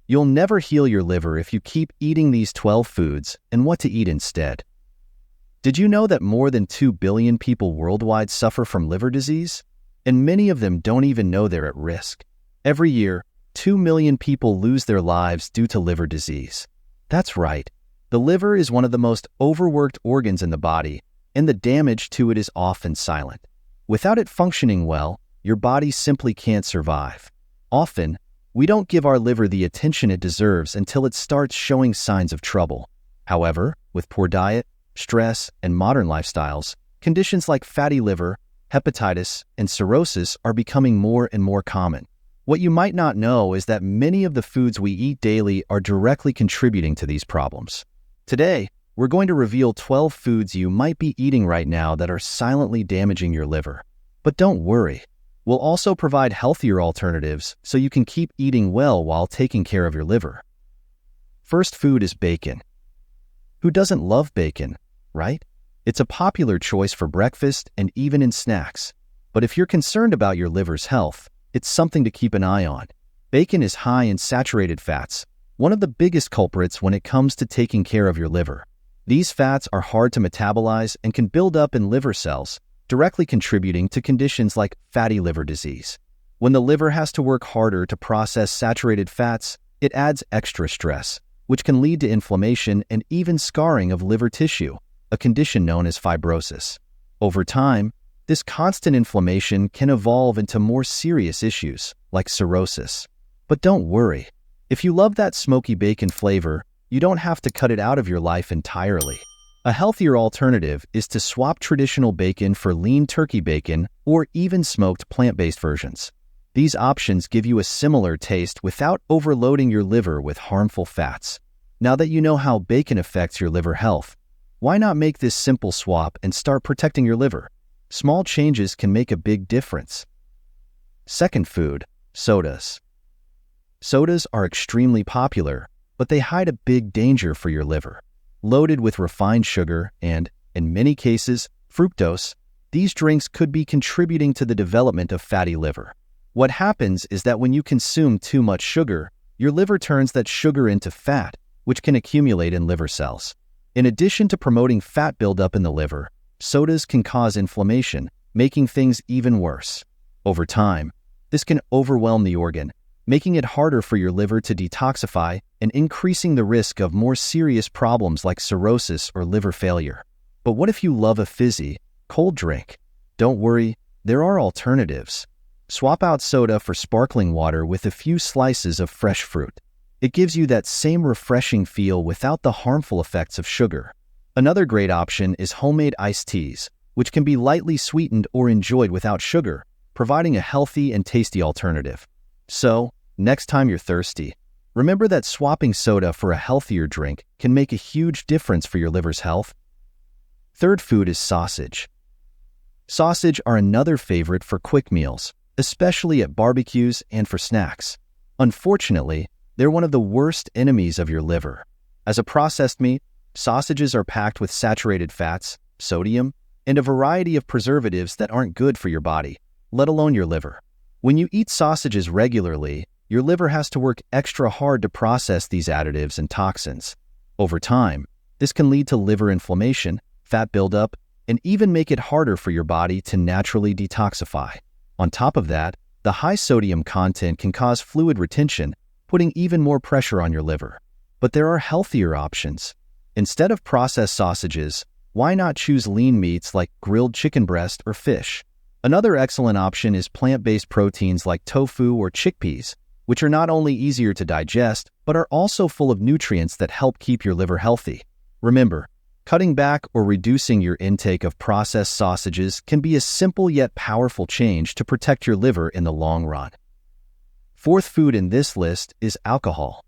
You'll never heal your liver if you keep eating these 12 foods and what to eat instead. Did you know that more than 2 billion people worldwide suffer from liver disease? And many of them don't even know they're at risk. Every year, 2 million people lose their lives due to liver disease. That's right. The liver is one of the most overworked organs in the body, and the damage to it is often silent. Without it functioning well, your body simply can't survive. Often, we don't give our liver the attention it deserves until it starts showing signs of trouble. However, with poor diet, stress, and modern lifestyles, conditions like fatty liver, hepatitis, and cirrhosis are becoming more and more common. What you might not know is that many of the foods we eat daily are directly contributing to these problems. Today, we're going to reveal 12 foods you might be eating right now that are silently damaging your liver. But don't worry, we'll also provide healthier alternatives so you can keep eating well while taking care of your liver. First food is bacon. Who doesn't love bacon, right? It's a popular choice for breakfast and even in snacks. But if you're concerned about your liver's health, it's something to keep an eye on. Bacon is high in saturated fats, one of the biggest culprits when it comes to taking care of your liver. These fats are hard to metabolize and can build up in liver cells, directly contributing to conditions like fatty liver disease. When the liver has to work harder to process saturated fats, it adds extra stress, which can lead to inflammation and even scarring of liver tissue, a condition known as fibrosis. Over time, this constant inflammation can evolve into more serious issues, like cirrhosis. But don't worry. If you love that smoky bacon flavor, you don't have to cut it out of your life entirely. A healthier alternative is to swap traditional bacon for lean turkey bacon or even smoked plant-based versions. These options give you a similar taste without overloading your liver with harmful fats. Now that you know how bacon affects your liver health, why not make this simple swap and start protecting your liver? Small changes can make a big difference. Second food, sodas. Sodas are extremely popular, but they hide a big danger for your liver. Loaded with refined sugar and, in many cases, fructose, these drinks could be contributing to the development of fatty liver. What happens is that when you consume too much sugar, your liver turns that sugar into fat, which can accumulate in liver cells. In addition to promoting fat buildup in the liver, sodas can cause inflammation, making things even worse. Over time, this can overwhelm the organ, making it harder for your liver to detoxify and increasing the risk of more serious problems like cirrhosis or liver failure. But what if you love a fizzy, cold drink? Don't worry, there are alternatives. Swap out soda for sparkling water with a few slices of fresh fruit. It gives you that same refreshing feel without the harmful effects of sugar. Another great option is homemade iced teas, which can be lightly sweetened or enjoyed without sugar, providing a healthy and tasty alternative. So, next time you're thirsty, remember that swapping soda for a healthier drink can make a huge difference for your liver's health. Third food is sausage. Sausage are another favorite for quick meals, especially at barbecues and for snacks. Unfortunately, they're one of the worst enemies of your liver. As a processed meat, sausages are packed with saturated fats, sodium, and a variety of preservatives that aren't good for your body, let alone your liver. When you eat sausages regularly, your liver has to work extra hard to process these additives and toxins. Over time, this can lead to liver inflammation, fat buildup, and even make it harder for your body to naturally detoxify. On top of that, the high sodium content can cause fluid retention, putting even more pressure on your liver. But there are healthier options. Instead of processed sausages, why not choose lean meats like grilled chicken breast or fish? Another excellent option is plant-based proteins like tofu or chickpeas, which are not only easier to digest, but are also full of nutrients that help keep your liver healthy. Remember, cutting back or reducing your intake of processed sausages can be a simple yet powerful change to protect your liver in the long run. Fourth food in this list is alcohol.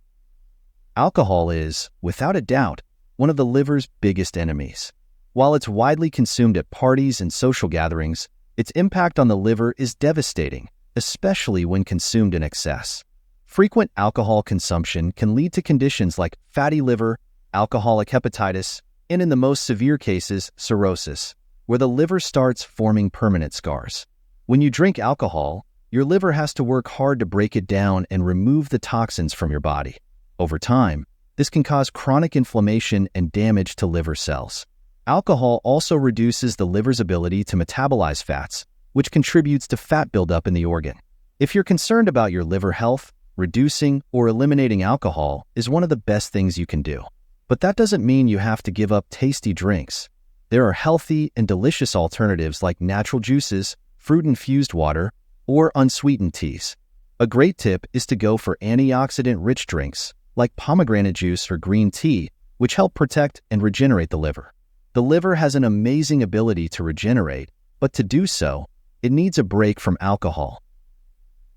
Alcohol is, without a doubt, one of the liver's biggest enemies. While it's widely consumed at parties and social gatherings, its impact on the liver is devastating, especially when consumed in excess. Frequent alcohol consumption can lead to conditions like fatty liver, alcoholic hepatitis, and in the most severe cases, cirrhosis, where the liver starts forming permanent scars. When you drink alcohol, your liver has to work hard to break it down and remove the toxins from your body. Over time, this can cause chronic inflammation and damage to liver cells. Alcohol also reduces the liver's ability to metabolize fats, which contributes to fat buildup in the organ. If you're concerned about your liver health, reducing or eliminating alcohol is one of the best things you can do. But that doesn't mean you have to give up tasty drinks. There are healthy and delicious alternatives like natural juices, fruit-infused water, or unsweetened teas. A great tip is to go for antioxidant-rich drinks like pomegranate juice or green tea, which help protect and regenerate the liver. The liver has an amazing ability to regenerate, but to do so, it needs a break from alcohol.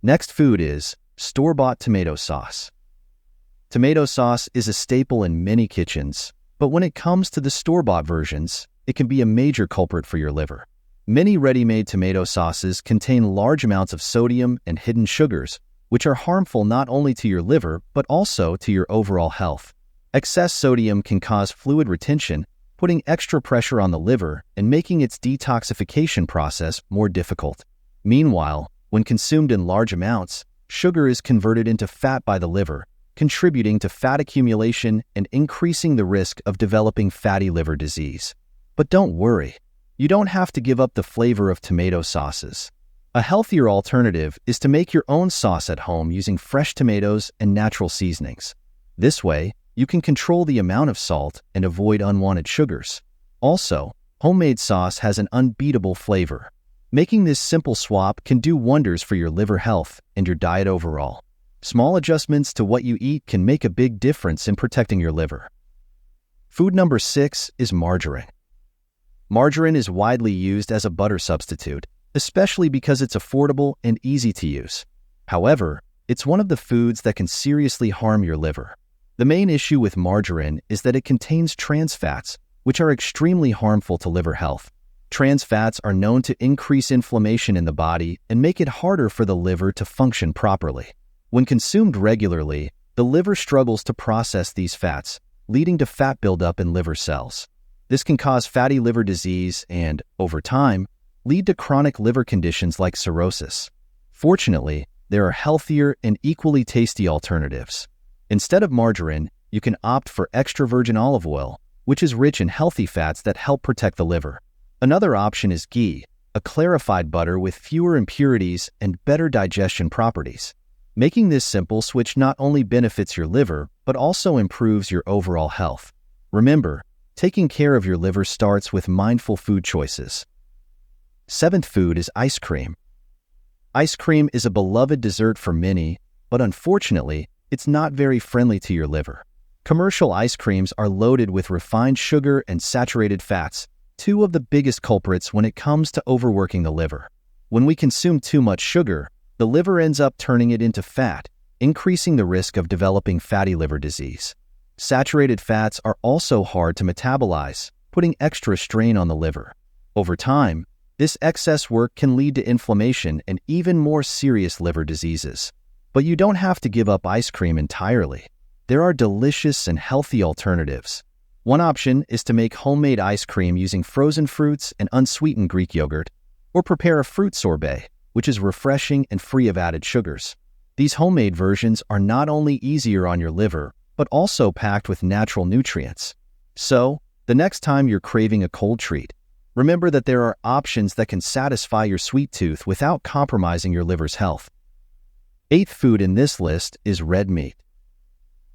Next food is store-bought tomato sauce. Tomato sauce is a staple in many kitchens, but when it comes to the store-bought versions, it can be a major culprit for your liver. Many ready-made tomato sauces contain large amounts of sodium and hidden sugars, which are harmful not only to your liver but also to your overall health. Excess sodium can cause fluid retention, putting extra pressure on the liver and making its detoxification process more difficult. Meanwhile, when consumed in large amounts, sugar is converted into fat by the liver, contributing to fat accumulation and increasing the risk of developing fatty liver disease. But don't worry, you don't have to give up the flavor of tomato sauces. A healthier alternative is to make your own sauce at home using fresh tomatoes and natural seasonings. This way, you can control the amount of salt and avoid unwanted sugars. Also, homemade sauce has an unbeatable flavor. Making this simple swap can do wonders for your liver health and your diet overall. Small adjustments to what you eat can make a big difference in protecting your liver. Food number 6 is margarine. Margarine is widely used as a butter substitute, especially because it's affordable and easy to use. However, it's one of the foods that can seriously harm your liver. The main issue with margarine is that it contains trans fats, which are extremely harmful to liver health. Trans fats are known to increase inflammation in the body and make it harder for the liver to function properly. When consumed regularly, the liver struggles to process these fats, leading to fat buildup in liver cells. This can cause fatty liver disease and, over time, lead to chronic liver conditions like cirrhosis. Fortunately, there are healthier and equally tasty alternatives. Instead of margarine, you can opt for extra virgin olive oil, which is rich in healthy fats that help protect the liver. Another option is ghee, a clarified butter with fewer impurities and better digestion properties. Making this simple switch not only benefits your liver, but also improves your overall health. Remember, taking care of your liver starts with mindful food choices. 7th food is ice cream. Ice cream is a beloved dessert for many, but unfortunately, it's not very friendly to your liver. Commercial ice creams are loaded with refined sugar and saturated fats, two of the biggest culprits when it comes to overworking the liver. When we consume too much sugar, the liver ends up turning it into fat, increasing the risk of developing fatty liver disease. Saturated fats are also hard to metabolize, putting extra strain on the liver. Over time, this excess work can lead to inflammation and even more serious liver diseases. But you don't have to give up ice cream entirely. There are delicious and healthy alternatives. One option is to make homemade ice cream using frozen fruits and unsweetened Greek yogurt, or prepare a fruit sorbet, which is refreshing and free of added sugars. These homemade versions are not only easier on your liver, but also packed with natural nutrients. So, the next time you're craving a cold treat, remember that there are options that can satisfy your sweet tooth without compromising your liver's health. 8th food in this list is red meat.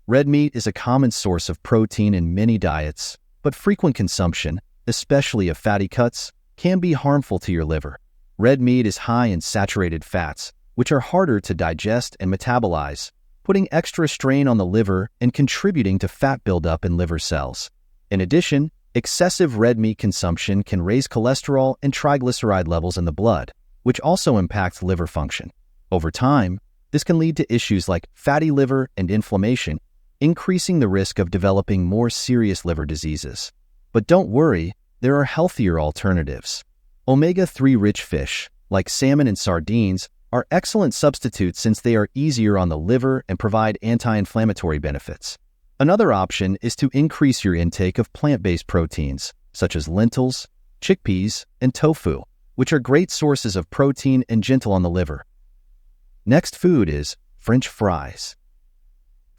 Red meat is a common source of protein in many diets, but frequent consumption, especially of fatty cuts, can be harmful to your liver. Red meat is high in saturated fats, which are harder to digest and metabolize, putting extra strain on the liver and contributing to fat buildup in liver cells. In addition, excessive red meat consumption can raise cholesterol and triglyceride levels in the blood, which also impacts liver function. Over time, this can lead to issues like fatty liver and inflammation, increasing the risk of developing more serious liver diseases. But don't worry, there are healthier alternatives. Omega-3 rich fish, like salmon and sardines, are excellent substitutes since they are easier on the liver and provide anti-inflammatory benefits. Another option is to increase your intake of plant-based proteins, such as lentils, chickpeas, and tofu, which are great sources of protein and gentle on the liver. Next food is French fries.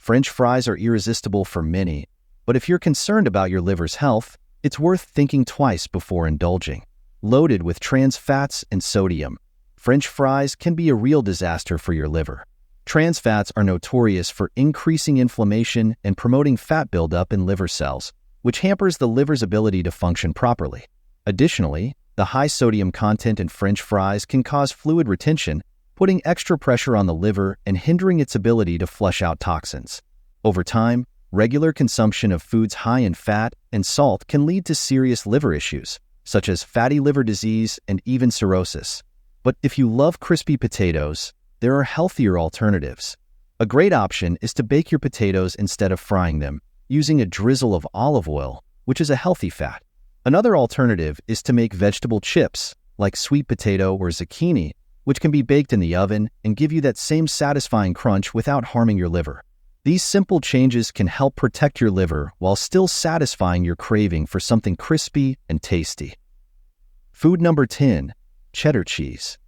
French fries are irresistible for many, but if you're concerned about your liver's health, it's worth thinking twice before indulging. Loaded with trans fats and sodium, French fries can be a real disaster for your liver. Trans fats are notorious for increasing inflammation and promoting fat buildup in liver cells, which hampers the liver's ability to function properly. Additionally, the high sodium content in French fries can cause fluid retention, putting extra pressure on the liver and hindering its ability to flush out toxins. Over time, regular consumption of foods high in fat and salt can lead to serious liver issues, such as fatty liver disease and even cirrhosis. But if you love crispy potatoes, there are healthier alternatives. A great option is to bake your potatoes instead of frying them, using a drizzle of olive oil, which is a healthy fat. Another alternative is to make vegetable chips, like sweet potato or zucchini, which can be baked in the oven and give you that same satisfying crunch without harming your liver. These simple changes can help protect your liver while still satisfying your craving for something crispy and tasty. Food number 10, cheddar cheese.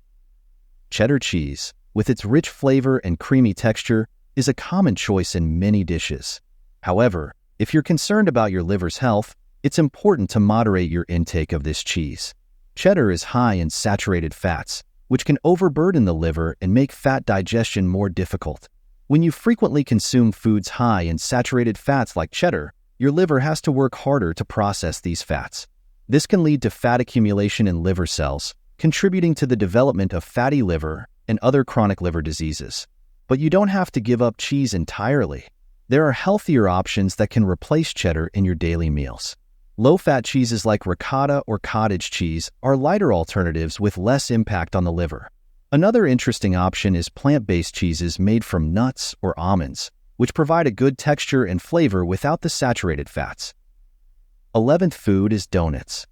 Cheddar cheese, with its rich flavor and creamy texture, is a common choice in many dishes. However, if you're concerned about your liver's health, it's important to moderate your intake of this cheese. Cheddar is high in saturated fats, which can overburden the liver and make fat digestion more difficult. When you frequently consume foods high in saturated fats like cheddar, your liver has to work harder to process these fats. This can lead to fat accumulation in liver cells, contributing to the development of fatty liver and other chronic liver diseases. But you don't have to give up cheese entirely. There are healthier options that can replace cheddar in your daily meals. Low-fat cheeses like ricotta or cottage cheese are lighter alternatives with less impact on the liver. Another interesting option is plant-based cheeses made from nuts or almonds, which provide a good texture and flavor without the saturated fats. 11th food is donuts.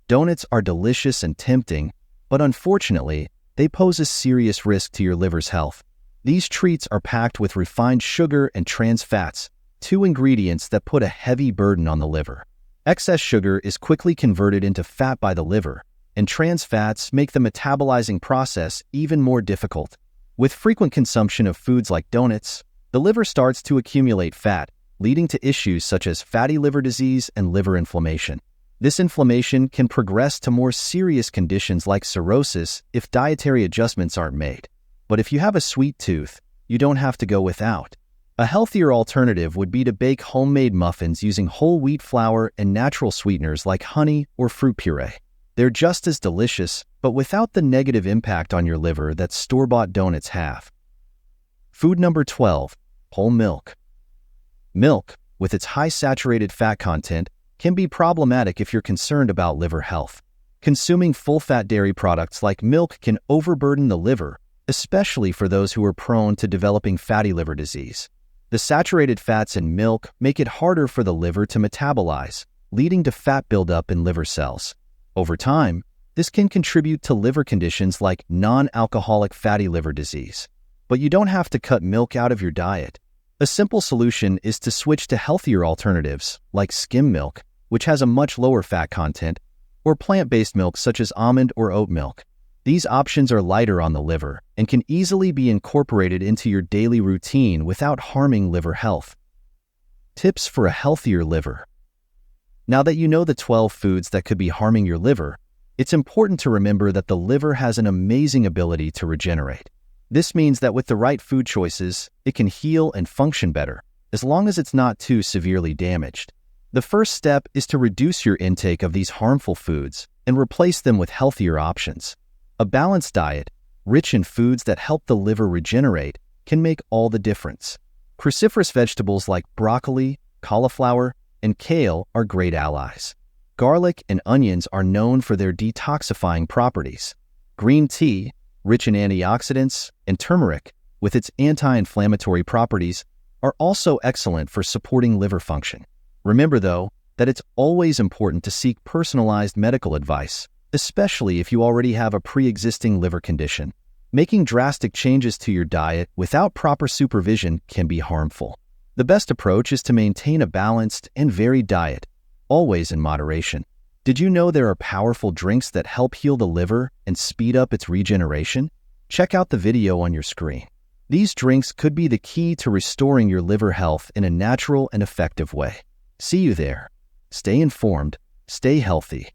Donuts are delicious and tempting, but unfortunately, they pose a serious risk to your liver's health. These treats are packed with refined sugar and trans fats, two ingredients that put a heavy burden on the liver. Excess sugar is quickly converted into fat by the liver, and trans fats make the metabolizing process even more difficult. With frequent consumption of foods like donuts, the liver starts to accumulate fat, leading to issues such as fatty liver disease and liver inflammation. This inflammation can progress to more serious conditions like cirrhosis if dietary adjustments aren't made. But if you have a sweet tooth, you don't have to go without. A healthier alternative would be to bake homemade muffins using whole wheat flour and natural sweeteners like honey or fruit puree. They're just as delicious, but without the negative impact on your liver that store-bought donuts have. Food number 12, whole milk. Milk, with its high saturated fat content, can be problematic if you're concerned about liver health. Consuming full-fat dairy products like milk can overburden the liver, especially for those who are prone to developing fatty liver disease. The saturated fats in milk make it harder for the liver to metabolize, leading to fat buildup in liver cells. Over time, this can contribute to liver conditions like non-alcoholic fatty liver disease. But you don't have to cut milk out of your diet. A simple solution is to switch to healthier alternatives like skim milk, which has a much lower fat content, or plant-based milk such as almond or oat milk. These options are lighter on the liver and can easily be incorporated into your daily routine without harming liver health. Tips for a healthier liver. Now that you know the 12 foods that could be harming your liver, it's important to remember that the liver has an amazing ability to regenerate. This means that with the right food choices, it can heal and function better, as long as it's not too severely damaged. The first step is to reduce your intake of these harmful foods and replace them with healthier options. A balanced diet, rich in foods that help the liver regenerate, can make all the difference. Cruciferous vegetables like broccoli, cauliflower, and kale are great allies. Garlic and onions are known for their detoxifying properties. Green tea, rich in antioxidants, and turmeric, with its anti-inflammatory properties, are also excellent for supporting liver function. Remember, though, that it's always important to seek personalized medical advice, especially if you already have a pre-existing liver condition. Making drastic changes to your diet without proper supervision can be harmful. The best approach is to maintain a balanced and varied diet, always in moderation. Did you know there are powerful drinks that help heal the liver and speed up its regeneration? Check out the video on your screen. These drinks could be the key to restoring your liver health in a natural and effective way. See you there. Stay informed, stay healthy,